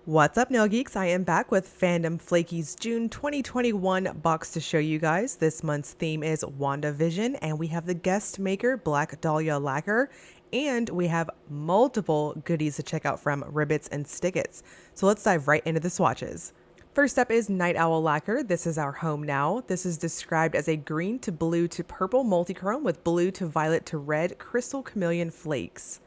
What's up, Nail Geeks? I am back with Fandom Flakies June 2021 box to show you guys. This month's theme is Wandavision, and we have the guest maker, Black Dahlia Lacquer, and we have multiple goodies to check out from Ribbits and Snickets. So let's dive right into the swatches. First up is Night Owl Lacquer. This is our home now. This is described as a green to blue to purple multichrome with blue to violet to red crystal chameleon flakes.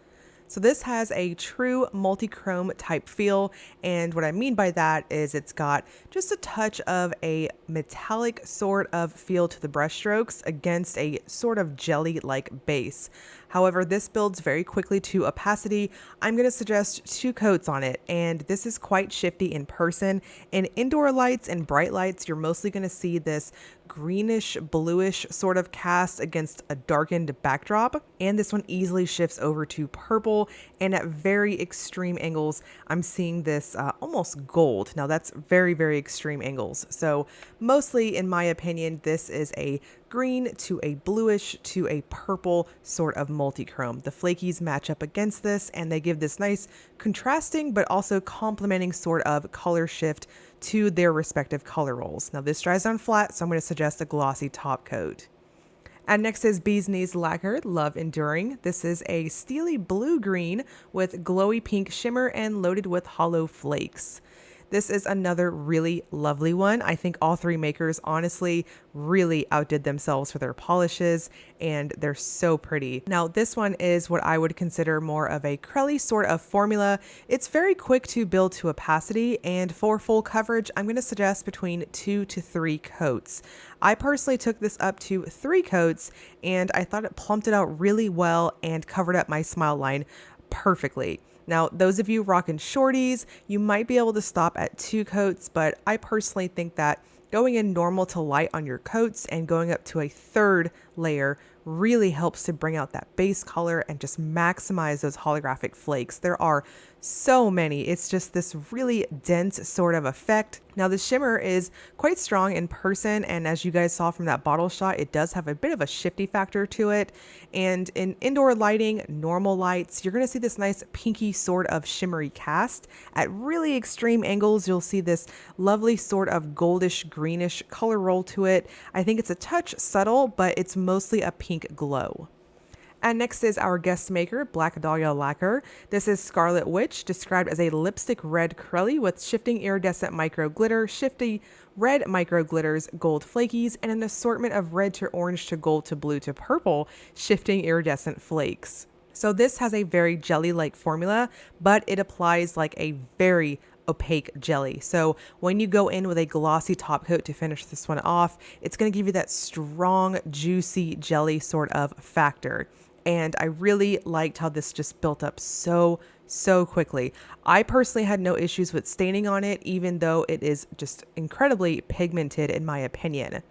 So this has a true multi-chrome type feel, and what I mean by that is it's got just a touch of a metallic sort of feel to the brush strokes against a sort of jelly-like base. However, this builds very quickly to opacity. I'm going to suggest 2 coats on it, and this is quite shifty in person. In indoor lights and bright lights, you're mostly going to see this greenish bluish sort of cast against a darkened backdrop, and this one easily shifts over to purple, and at very extreme angles I'm seeing this almost gold. Now that's very extreme angles, so mostly in my opinion this is a green to a bluish to a purple sort of multi-chrome. The Flakies match up against this, and they give this nice contrasting but also complementing sort of color shift to their respective color rolls. Now this dries down flat, so I'm going to suggest a glossy top coat. And next is Bee's Knees Lacquer, Love Enduring. This is a steely blue-green with glowy pink shimmer and loaded with hollow flakes. This is another really lovely one. I think all 3 makers honestly really outdid themselves for their polishes, and they're so pretty. Now this one is what I would consider more of a crelly sort of formula. It's very quick to build to opacity, and for full coverage I'm going to suggest between 2 to 3 coats. I personally took this up to 3 coats, and I thought it plumped it out really well and covered up my smile line perfectly. Now, those of you rocking shorties, you might be able to stop at 2 coats, but I personally think that going in normal to light on your coats and going up to a 3rd layer really helps to bring out that base color and just maximize those holographic flakes. There are so many. It's just this really dense sort of effect. Now the shimmer is quite strong in person, and as you guys saw from that bottle shot, it does have a bit of a shifty factor to it. And in indoor lighting, normal lights, you're going to see this nice pinky sort of shimmery cast. At really extreme angles, you'll see this lovely sort of goldish greenish color roll to it. I think it's a touch subtle, but it's mostly a pink glow. And next is our guest maker, Black Dahlia Lacquer. This is Scarlet Witch, described as a lipstick red crelly with shifting iridescent micro glitter, shifty red micro glitters, gold flakies, and an assortment of red to orange to gold to blue to purple, shifting iridescent flakes. So this has a very jelly-like formula, but it applies like a very opaque jelly. So when you go in with a glossy top coat to finish this one off, it's going to give you that strong, juicy jelly sort of factor. And I really liked how this just built up so quickly. I personally had no issues with staining on it, even though it is just incredibly pigmented in my opinion.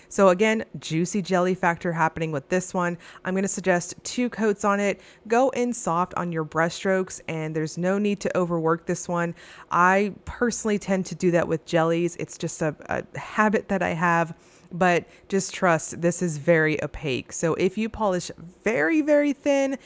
So again, juicy jelly factor happening with this one. I'm going to suggest 2 coats on it. Go in soft on your brush strokes, and there's no need to overwork this one. I personally tend to do that with jellies. It's just a habit that I have. But just trust, this is very opaque. So if you polish very thin,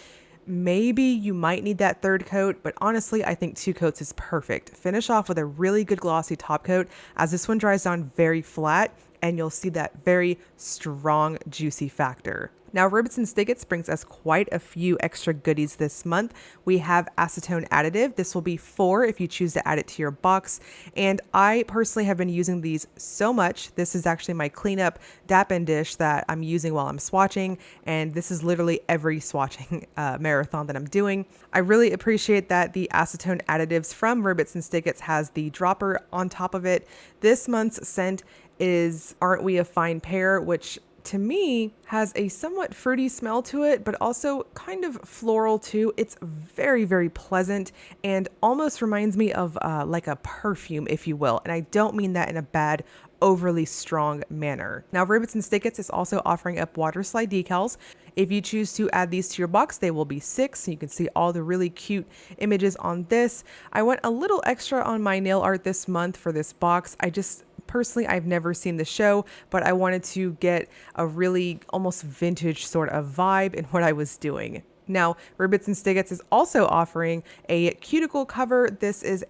maybe you might need that 3rd coat, but honestly, I think 2 coats is perfect. Finish off with a really good glossy top coat, as this one dries down very flat, and you'll see that very strong, juicy factor. Now, Ribbits and Snickets brings us quite a few extra goodies this month. We have acetone additive. This will be 4 if you choose to add it to your box. And I personally have been using these so much. This is actually my cleanup dap and dish that I'm using while I'm swatching. And this is literally every swatching marathon that I'm doing. I really appreciate that the acetone additives from Ribbits and Snickets has the dropper on top of it. This month's scent is Aren't We a Fine Pair, which to me has a somewhat fruity smell to it, but also kind of floral too. It's very pleasant and almost reminds me of like a perfume, if you will. And I don't mean that in a bad, overly strong manner. Now, Ribbits and Snickets is also offering up Waterslide Decals. If you choose to add these to your box, they will be 6. You can see all the really cute images on this. I went a little extra on my nail art this month for this box. Personally, I've never seen the show, but I wanted to get a really almost vintage sort of vibe in what I was doing. Now, Ribbits Snickets is also offering a cuticle cover. This is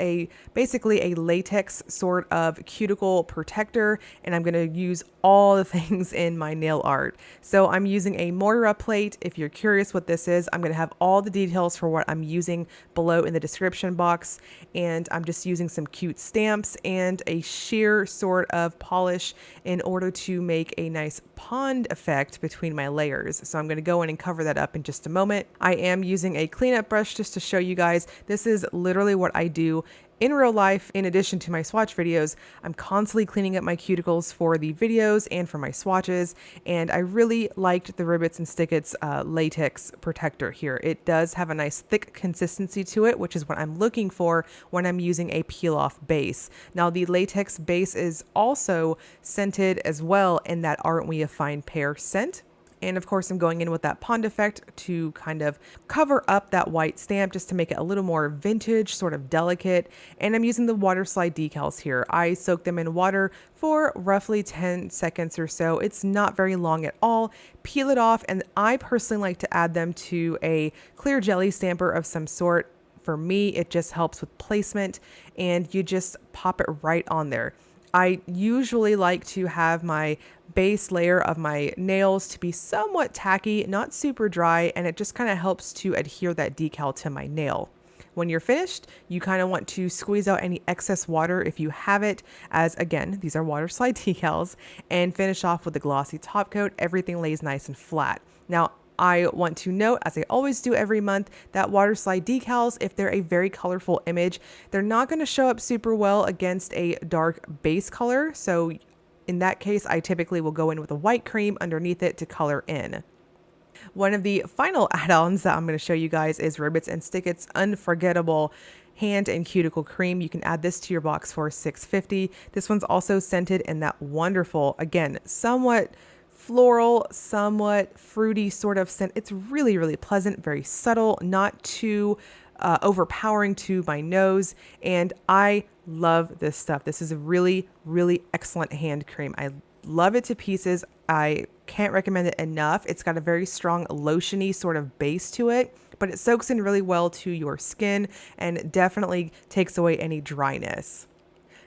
basically a latex sort of cuticle protector, and I'm going to use all the things in my nail art. So I'm using a Moyra plate. If you're curious what this is, I'm going to have all the details for what I'm using below in the description box. And I'm just using some cute stamps and a sheer sort of polish in order to make a nice pond effect between my layers. So I'm going to go in and cover that up in just a moment. I am using a cleanup brush just to show you guys. This is literally what I do in real life. In addition to my swatch videos, I'm constantly cleaning up my cuticles for the videos and for my swatches. And I really liked the Ribbits Snickets latex protector here. It does have a nice thick consistency to it, which is what I'm looking for when I'm using a peel off base. Now the latex base is also scented as well in that Aren't We a Fine Pair scent. And of course, I'm going in with that pond effect to kind of cover up that white stamp just to make it a little more vintage, sort of delicate. And I'm using the Waterslide decals here. I soak them in water for roughly 10 seconds or so. It's not very long at all. Peel it off, and I personally like to add them to a clear jelly stamper of some sort. For me, it just helps with placement, and you just pop it right on there. I usually like to have my base layer of my nails to be somewhat tacky, not super dry, and it just kind of helps to adhere that decal to my nail. When you're finished, you kind of want to squeeze out any excess water if you have it, as again, these are Waterslide decals, and finish off with a glossy top coat. Everything lays nice and flat. Now, I want to note, as I always do every month, that Waterslide decals, if they're a very colorful image, they're not going to show up super well against a dark base color. So in that case, I typically will go in with a white cream underneath it to color in. One of the final add-ons that I'm going to show you guys is Ribbits Snickets Unforgettable Hand and Cuticle Cream. You can add this to your box for $6.50. This one's also scented in that wonderful, again, somewhat floral, somewhat fruity sort of scent. It's really, really pleasant, very subtle, not too overpowering to my nose. And I love this stuff. This is a really, really excellent hand cream. I love it to pieces. I can't recommend it enough. It's got a very strong lotiony sort of base to it, but it soaks in really well to your skin and definitely takes away any dryness.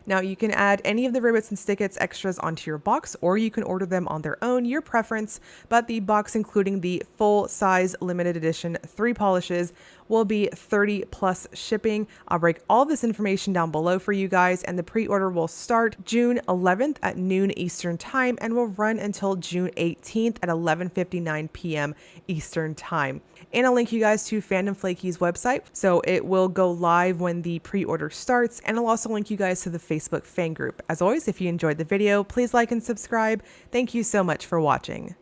Now you can add any of the Ribbits Snickets extras onto your box, or you can order them on their own, your preference, but the box including the full size limited edition 3 polishes will be $30+ shipping. I'll break all this information down below for you guys, and the pre-order will start June 11th at noon Eastern time and will run until June 18th at 11:59 p.m. Eastern time. And I'll link you guys to Fandom Flakies website, so it will go live when the pre-order starts, and I'll also link you guys to the Facebook fan group. As always, if you enjoyed the video, please like and subscribe. Thank you so much for watching.